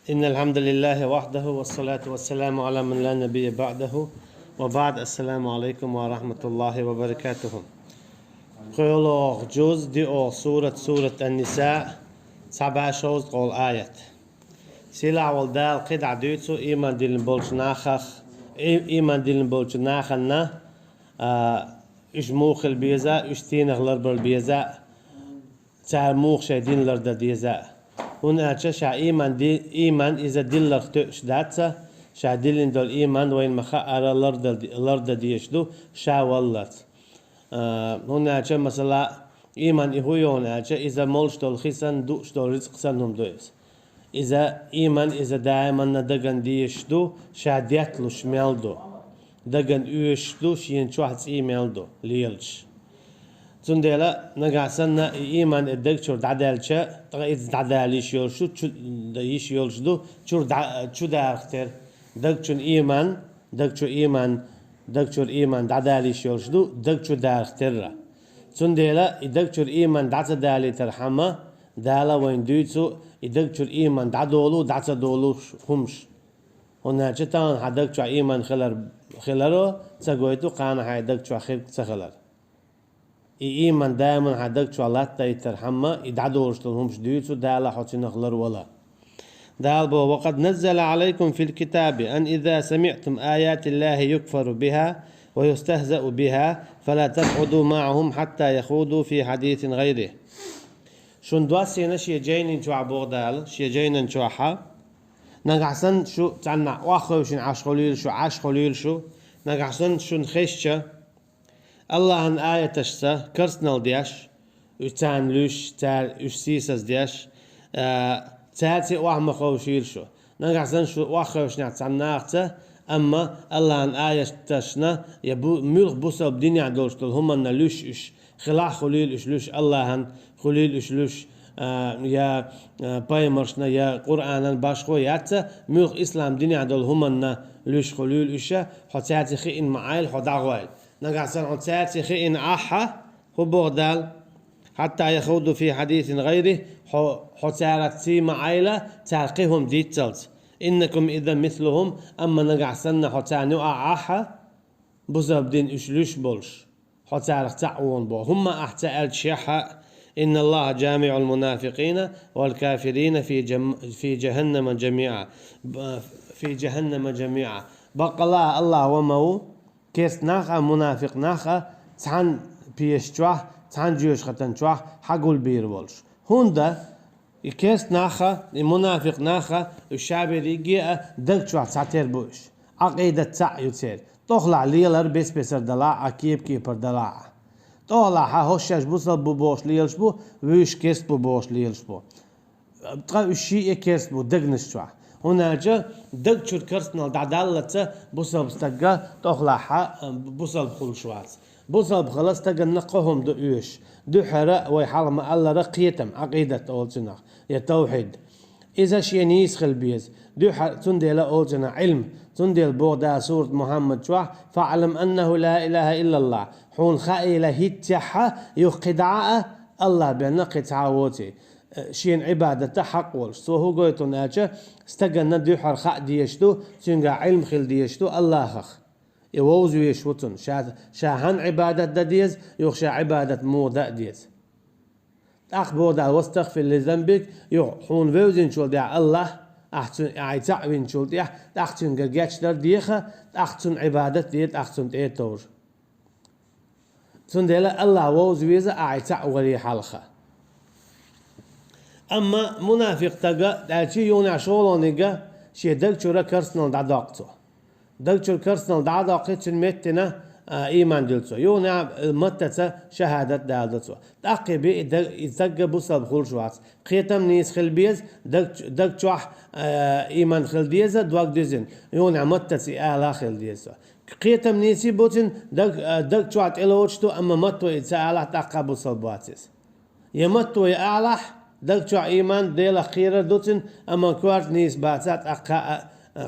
إن الحمد لله وحده والصلاة والسلام على من لا نبي بعده وبعد. السلام عليكم ورحمة الله وبركاته. قول جزء دي سورة النساء 17 قول آيات سيلا والدال قدع ديتسو إيمان دين بولشناخخ إيمان دين بولشناخنا إش موخ البيزا إش تينغ لربر البيزا تار موخ شايدين لرد ديزا هنا شا إيمان إذا دلر تؤش داتسا شا دلين دول إيمان وين مخاء لرد ديشدو شا ولت هنا مثلا إيمان إهويون إذا مولش دول خيسان دوش دول رزق سنهم دويس إذا إيمان إذا دائما ندقن ديشدو شا ديتلو شمالدو دقن يشدو شين شوحت إيميلدو ليلش تندلا نقاسنا إيمان الدكتور دعدالشة تغيث دعداليش يولشو دايش يولشدو شو داختر دكتور إيمان دعداليش يولشدو دكتور داختر تندلا الدكتور إيمان دعدالي ترحمه دالا وين دويتسو الدكتور إيمان دعدولو خمش هنا جتان هدكتور إيمان خلرو تقويتو قانا هاي دكتور خير تخلر إيمان دائما هدك شوالات يترحمه يدعدورش لهم شديتو دالا حوتين خلر ولا دالبو وقد نزل عليكم في الكتاب أن إذا سمعتم آيات الله يكفر بها ويستهزأ بها فلا تقعدوا معهم حتى يخوضوا في حديث غيره شون دواسينا شي جايين شو عبودال شي جايين شو حا نقعسن شو تعنا واخوشين عاش خليل شو نقعسن شو نخشة الله عن آية تشتا كرسنال دياش وتان لوش تال وسيسس دياش تاتي واحد خوشيل شو نقعسن شو واخوش نعتان ناقته أما الله عن آية تشنا يبو ملغ بوسا بدنيا دولشتل هما نلوش إش خلا خليل إش لوش الله عن خليل إش لوش يا بايمرشنا يا قرآن باشخو ياتا ملغ إسلام دنيا دول هما لوش خليل إشا حتاتي خيئن معايل حداغوائل نقعسن عتاتي خيئن آحا هو بغدال حتى يخوضوا في حديث غيره حتارتي معايلة تلقيهم ديتلت إنكم إذا مثلهم أما نقعسن حتانو آحا بزرب دين إشلوش بولش حتارك تعوون بو هم أحتال شيحا إن الله جامع المنافقين والكافرين في جهنم جميعا بقى الله ومو كيس ناخا منافق ناخا تان بيشتوه تان جيوش ختنشوه حقول بير بولش هوندا كيس ناخا المنافق ناخا الشعب ريجي دلتشوه تاتير بوش عقيدة تاع يوتير طخلع ليلر بس دلاع كيب كيبر دلاع طخلع هوشش بوصل بوش ليلش بو ويش كيس بوش ليلش بو بتقى الشيء كيس بو دقنشتوه هنا جا دكتور كرسنال دعدالته بوصل بستقى تخلعها بوصل بخلشواز بوصل بخلص تقى نقهم دؤيش دو حراء ويحرم الله رقيتم عقيدة أولتنا يا توحيد إذا شيء يسخل بيز دو تندل أولتنا علم تندل بودا سورة محمد شوح فاعلم أنه لا إله إلا الله حون خائلة هتحا يقدع الله بنقي تعاوتي شين عبادة حق والش سو هو قويتو ناجا استقنا دو حرخاء ديشتو تنقى علم خل ديشتو الله خخ يووزو يشوتن شاهن عبادة دا ديز يخشى عبادة مو دا ديز أخبو دا واستغفر لذنبك يحون فوزين شول ديع الله أحسن عيتعوين شول ديع أحسن قرقاتش در ديخة أحسن عبادة ديت أحسن تيتور تندلا الله ووزو يزا عيتعوري حلخة أما منافق تجا دالشي يونا شغلونيجا شيء دكتور كرسنال دعاقته دكتور كرسنال دعاقته متنا إيمان دلتو يونا متة شهادة دالتو تعقب يتجا بوصل بخول شواس قيتم نيس خلبيز دكتور إيمان خلديزة دواق ديزن يونا متة آلا خلديزة قيتم نيسي بوتن دكتور إلوشتو أما متو يتسأله تعقب بوصل بواتس يمتو يألح دكتور إيمان ديلا خيرة دوتن أما كوارت نيس باتات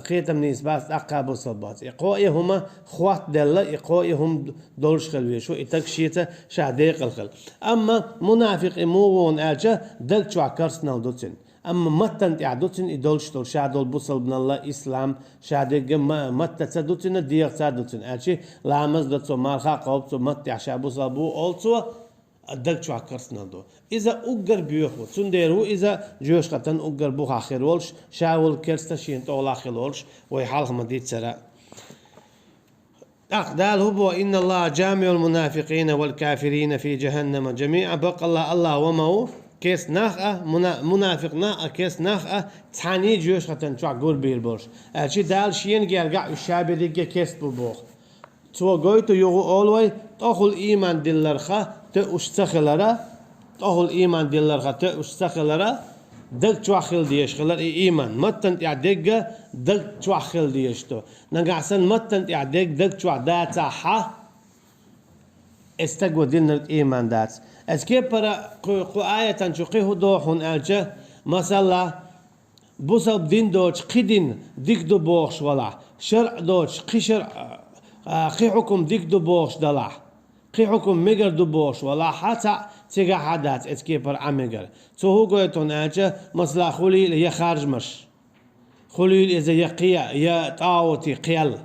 قيتم نيس بات أقابل صبات إقوائهم خوات دلا إقوائهم دولش خلويشو إتكشيته شاديق الخل أما منافق إمورون أجا دلتشو عكرسنا دوتن أما متن تعدوتن إدولشتول شادول بوصل بن الله إسلام شادق مت تصدوتن ديق تصدوتن أشي لامز دتو مارخا قوبتو مت عشابو صابو أولتو الدق شو عكرسنا دو إذا أجر بيوخو تنديرو إذا جوش قتن أجر بوخ آخر ولش شاول كرستشين طول آخر ولش ويحالخ مديت سرا أقدال هو إن الله جامع المنافقين والكافرين في جهنم جميعا بق الله ومو كيس ناخأ منافق ناخأ كيس ناخأ تاني جوش قتن شو عقول بيربوش أشي دال شين جرجع الشعب ديجي كيس ببوخ تو قويتو يغو أولوي تأخل إيمان دلرخا تأشتخلرا تأخل إيمان دلرخا تأشتخلرا دق تواخل ديش خلر إيمان متن يعدق دق تواخل ديشتو نقعسن متن يعدق دق توا داتا حا استقوى دلنا إيمان دات اسكي برا قو آية تنشقيه دوحون ألجا مثلا بوصل دين دوش قدين ديك دو بوخش ولا شرع دوش قي شرع قي حكم ديك دو بوخش دلع قي حكم ميجر دو بوخش ولا حتى تيجا حدات اسكي بر عميجر تو هو قويتون ألجا مثلا خليل هي خارج مش خليل إذا يقيا يا طاوتي قيل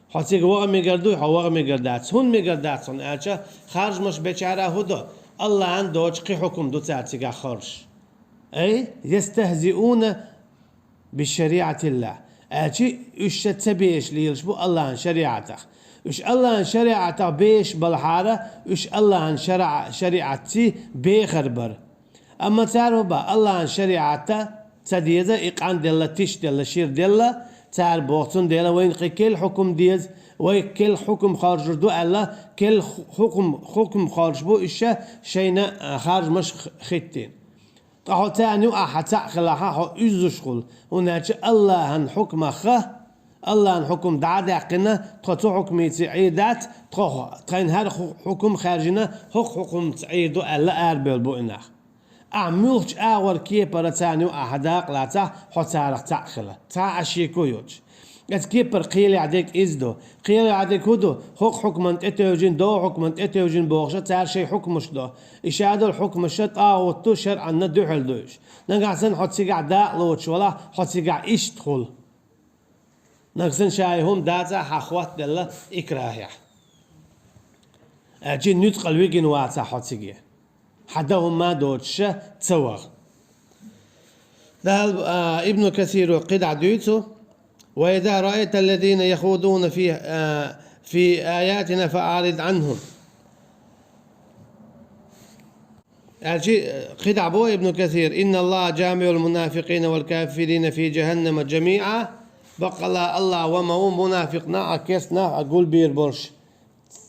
حتى وقع ميجردو وقع ميجردات هون ميجردات هون ألجا خارج مش بيشارة هدو الله عنده قي حكم دو تاتيجا خرج أي يستهزئون بشريعة الله أجي إيش تبيش ليش بو الله عن شريعته إيش الله عن شريعته بيش بالحارة إيش الله عن شريعتي بيخربر أما تعرفوا با الله عن شريعته تديزا إقعان ديلا تيش ديلا شير ديلا تعرف بوطن ديلا وين كل حكم ديز وين كل حكم خارج دو الله كل حكم خارج بو إيش شينا خارج مش ختين طاحو تاني وأحد تأخلها هو إزشخل هناك الله عن حكم خه الله عن حكم دعاقنا تخطو حكم تعيدات تخين هر حكم خارجنا حكم تعيدو الله أربل بوئناخ أعملش أول كي برتاني وأحداق لا تا حتارق تأخله تا أشيكو يوج كيبر قيل عديك إزدو قيل عديك هدو حكمنت إتوجين دو حكمنت إتوجين بوغشة تار شيء حكمش دو إشادو الحكم شت وتو شرعا ندوحل دوش نقعسن حد سيقع دا لوتش ولا حد سيقع إيش تخل نقعسن شايهم داتا حخوات دلا إكراهيا أجي نتقل ويجين واتا حد سيقع حدهم ما دوتش تسوغ ذهب ابن كثير قدع دويتو وإذا رأيت الذين يخوضون في آياتنا فأعرض عنهم قدع بو ابن كثير إن الله جامع المنافقين والكافرين في جهنم جميعا بقى الله وما منافقنا أكسنا أقول بيربرش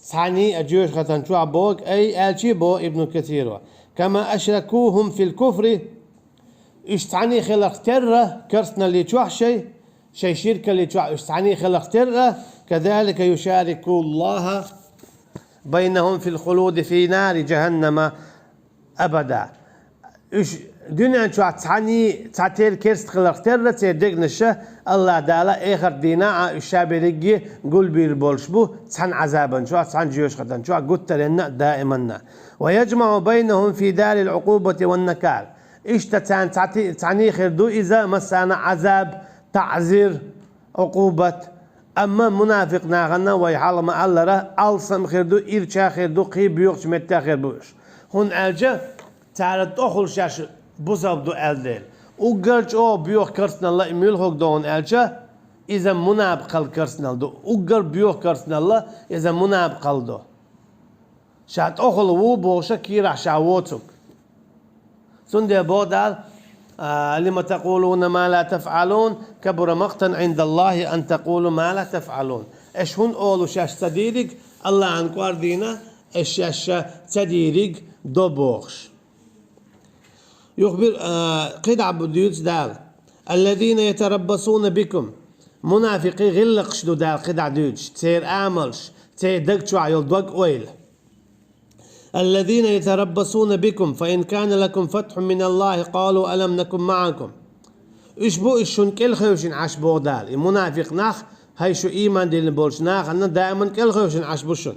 ثاني أجيوش خطن شو عبوك أي ألشي بو ابن كثير كما أشركوهم في الكفر اشتعني خلق ترى كرسنا اللي تشوح شيء شركة اللي تعني خلق ترى كذلك يشارك الله بينهم في الخلود في نار جهنم أبدا دنيا تعني تعتير كرست خلق ترى تيدق نشة الله دالا آخر دينا الشابريجي قول بيربولش بو تحن عذابا تحن جيوش خطن قلت لنا دائما ويجمع بينهم في دار العقوبة والنكال إيش تعني خردو إذا مسانا عذاب تعزير عقوبة أما منافق ناغنا ويحال ما الله راه ألسم خردو إرشا خردو قيب يوخش متى خربوش هون ألجا تعرض أخل شاش بوزابدو ألديل وقرج أو بيوخ كرسنا الله إميل هوك دون ألجا إذا منافق الكرسنا دو وقر بيوخ كرسنا الله إذا منافق دو شات أخل وو بوشا كيرا شاووتك سندي بودال لما تقولون ما لا تفعلون كبر مقتا عند الله أن تقولوا ما لا تفعلون إيش هون أولو شاش تديرك الله عن قاردينا إيش تديرك دو بوخش يخبر قدع بديوت دال الذين يتربصون بكم منافقي غلقش دو دال قدع ديوتش تير آملش تير دقشو عيل دوق أويل الذين يتربصون بكم فإن كان لكم فتح من الله قالوا ألم نكن معكم إيش بو إيشون كل خوشين عشبو دال المنافق ناخ هاي شو إيمان ديل بولش ناخ أن دائما كل خوشين عشبوشون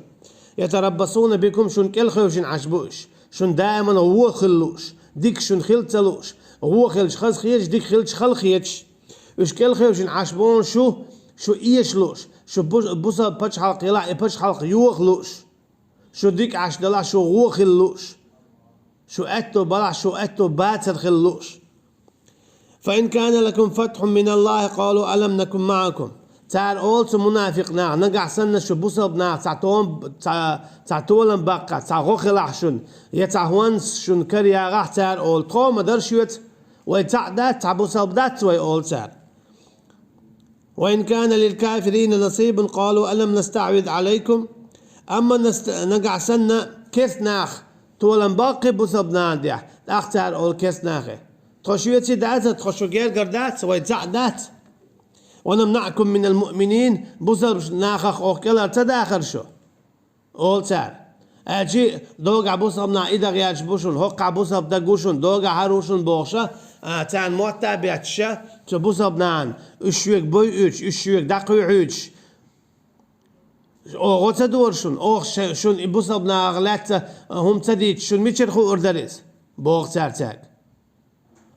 يتربصون بكم شون كل خوشين عشبوش شون دائما هو خلوش ديك شون خلتلوش هو خلش خز خيش ديك خلش خل خيش إيش كل خيش عشبون شو إيش لوش شو بوسا بتش حلق يلا بتش حلق يوخ لوش شو ديك عش دلا شو هو خلوش شو أتو بلع شو أتو باتر خلوش فإن كان لكم فتح من الله قالوا ألم نكن معكم تعال أولت منافق ناع نقع سنة شو بوسب ناع تعتولن بقى تعغوخ لحشن يتعهونس شن كريا راح تعال أول قوم درشوت ويتعدات تعبوسب دات ويقول تعال وإن كان للكافرين نصيب قالوا ألم نستعوذ عليكم أما نقع سنة كيس ناخ تولن باقي بوسب ناديح أختار أول كيس ناخي تخشويتي دات تخشو غير قردات ويتعدات ونمنعكم من المؤمنين بوسب ناخخ أوكلا تداخر شو أول تعال أجي دوغا بوسب نا إذا غياج بوشون هقع بوسب دقوشون دوغا هروشون بوخشا تعال موتا بيتشا تبوسب نان اشويك بوي اشويك دقوي عوش أو تدورشون أو شون بوسب نا غلات هم تديت شون ميتشر خو أردريس بوغ تارتاك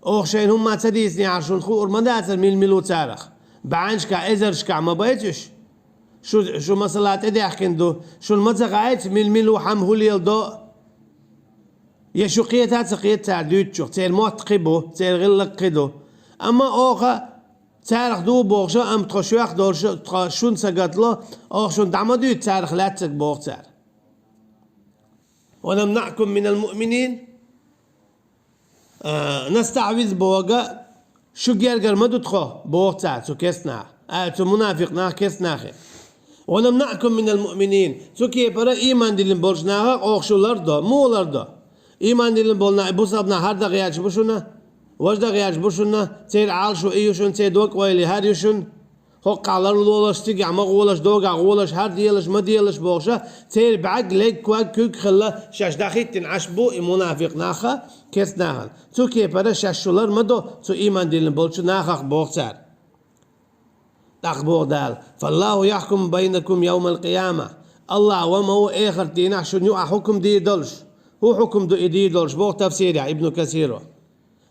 أو شين هم ما تديس نعرشون خو أرمداتر ميلو تارخ بعانشكا إزرشكا ما بيتش شو مسألة إدي أحكندو شو المتقاعد ميلو حم هوليل دو يشو قيتات قيت تعديتشو تير موت قبو تير غلق قدو أما أوخا تارخ دو بوغشا أم تخشوخ دور شون سقطلو أوخ شون دعمدو تارخ لاتك بوغ تار ونمنعكم من المؤمنين نستعوذ بوغا شو جرجر ما تدخل بوغ تار تو كسنا تو منافق نا كسنا ونمنعكم من المؤمنين تو كي برا إيمان دلين بولشناها أوخ شو لردو مو لردو إيمان دلين بولنا بوسابنا هردا غياج بوشونا وجدا غياج بوشونا تير عالشو إيوشون تير دوك ويلي هاريوشون هوق على لولش تيجي مغولش دوغا غولش هر ديالش ما ديالش بوغشا تير بعق ليك كواك كوك خلا شاش داخيت تنعشبو منافق ناخا كيس ناخن تو كي برا شاش شولر مدو تو إيمان دلين بولشو ناخا بوغتار تقبو دال فالله يحكم بينكم يوم القيامة الله وما هو آخر دينا شنو حكم دي دولش هو حكم دي دولش بوغ تفسير ابن كثير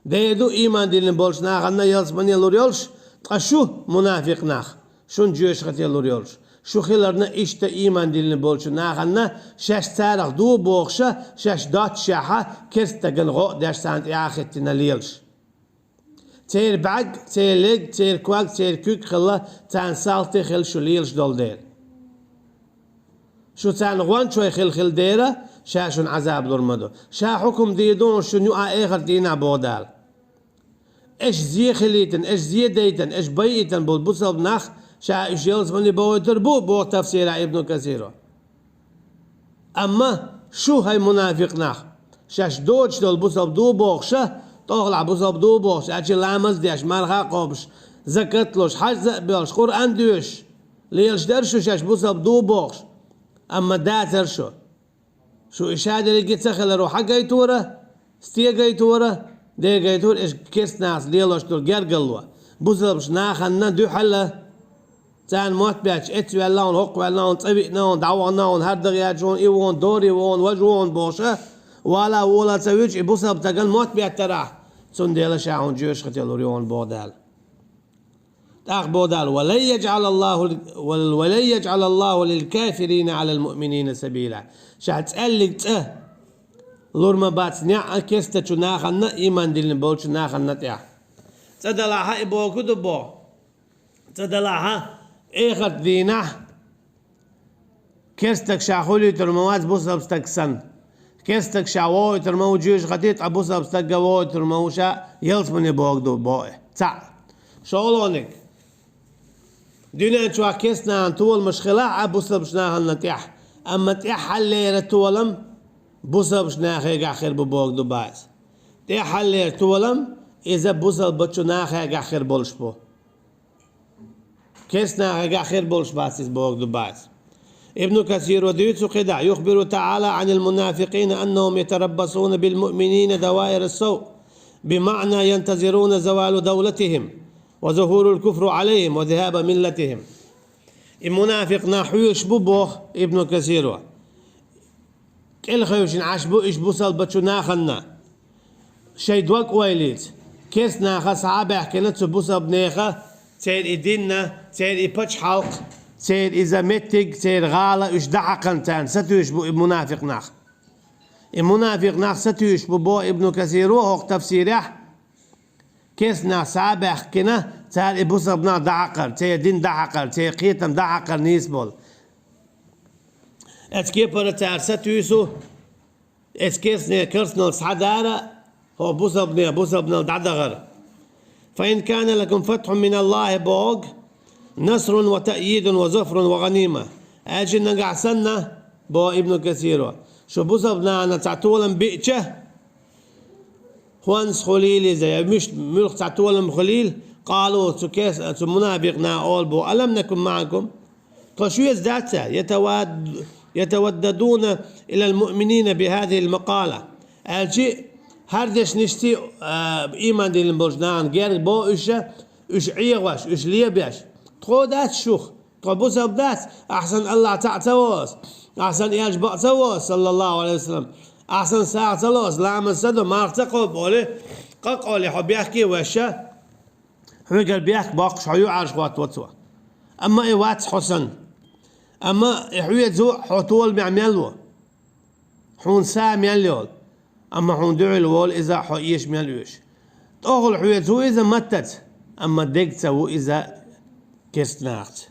ديدو إيمان دلين بولش ناخنا يلس من يلور يلش تقشو منافق ناخ شون جيش خط يلور يلش شو خلرنا إشتا إيمان دلين بولش ناخنا شاش تارخ دو بوغشا شاش دات شاحا كرستا قلغو داش سانت آخرتنا ليلش تير بعق تير ليج تير كواك تير كوك خلا تان سالتي خل شو ليلش دول دير شو تان غوان شوي خل ديرة شاشون عذاب درمدو شا حكم ديدون شنو آخر دينا بودال ايش زي خليتن ايش زي ديتن ايش بيتن بود بوصل نخ شا ايش يلز مني بوتر بو تفسير ابن كثير اما شو هاي منافق نخ شاش دوش دول بوصل دو بوخشه طاغلع بوصل دو بوخش اجي لامز ديش مرخا قابش زكتلوش حج زقبلش قرآن دوش ليلش درشو شاش بوصل دو بوخش اما داتر شو إشادة اللي جت سخل روح حق جيتورة ستي جيتورة ده جيتور إيش كيس ناس ليلوش دول جرجلوا بوزلبش ناخنا دو حلا تان موت بيتش إتوي اللون هق اللون طبيق نون دعوان نون هاد رياجون إيوون دوري وون وجوون بوشة ولا تسويش بوزلب تجن موت بيت تراح سنديل شاعون جيش ختيلوريون بودال تاخ بودال ولن يجعل الله للكافرين على المؤمنين سبيلا شات تسألك لور ما بات نيع كيستا تناخنا إيمان دلين بولش ناخنا تيا تدلعها إبو كدبو تدلعها إيخت دينا كيستك شاخولي ترموات بوصبستك سن كيستك شاووي ترمو جيش غتيت أبوصبستك قووي ترموشا يلسمني بوغدو بوي تع شغلونك دينا انتوا كيسنا طول مشخلة أبوصبش ناخنا تيح أما تيح حليرة طولم بوصبش ناخي آخر ببوغدو بايس تيح حليرة طولم إذا بوصل بچو ناخي آخر بولش بو كيس ناخي آخر بولش باسيس بوغدو بايس ابن كثير وديتو قدع يخبر تعالى عن المنافقين أنهم يتربصون بالمؤمنين دوائر السوء بمعنى ينتظرون زوال دولتهم وظهور الكفر عليهم وذهاب ملتهم المنافق ناحيوش بوبوخ ابن كثير كل خيوش عشبو إش بوصل بچو ناخنا شي دوك ويليت كيس ناخا صعبة كنا تبوسا بنيخا تير إدينا تير إبتش حلق تير إذا متج تير غالة إش دعقن تان ستوش بو منافق ناخ المنافق ناخ ستوش بو ابن كثير وهو تفسيره كيس نا صعبة كنا تير إبوسا بنا دعقر تير دين دعقر تير قيتم دعقر نيسبول اتكيبر تير ستوشو اتكيس كرسنال صدارة هو بوسا بنا دعدغر فإن كان لكم فتح من الله بوغ نصر وتأييد وزفر وغنيمة أجي نقع سنة بو ابن كثير شو بوسا بنا أنا تعتولا بيئته خوانس خليل زي مش ملخ تعتولا خليل قالوا تكيس منافقنا أول بو ألم نكن معكم فشو يزداد يتوددون إلى المؤمنين بهذه المقالة أجي هردش نشتي إيمان دي المبرجنان غير بو إش عيغوش إش ليبيش تخودات شوخ تخبوس أبدات أحسن الله تعتوس أحسن إياج بأتوس صلى الله عليه وسلم أحسن ساعة تلوس لا مسدو ما ارتقوا بولي قولي حب يحكي وشا حويقل بيحك باقش حيو عارش خوات وطوة أما إيوات حسن أما إحوية زو حطول معملو حون ساعة ميليول أما حون دعي الوول إذا حقيش ميلوش تأخل حوية زو إذا متت أما دقت هو إذا كست ناخت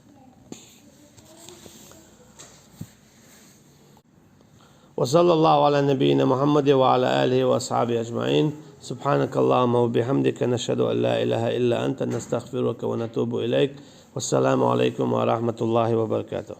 وصلى الله على نبينا محمد وعلى آله وأصحابه أجمعين سبحانك اللهم وبحمدك نشهد أن لا إله إلا أنت نستغفرك ونتوب إليك والسلام عليكم ورحمة الله وبركاته.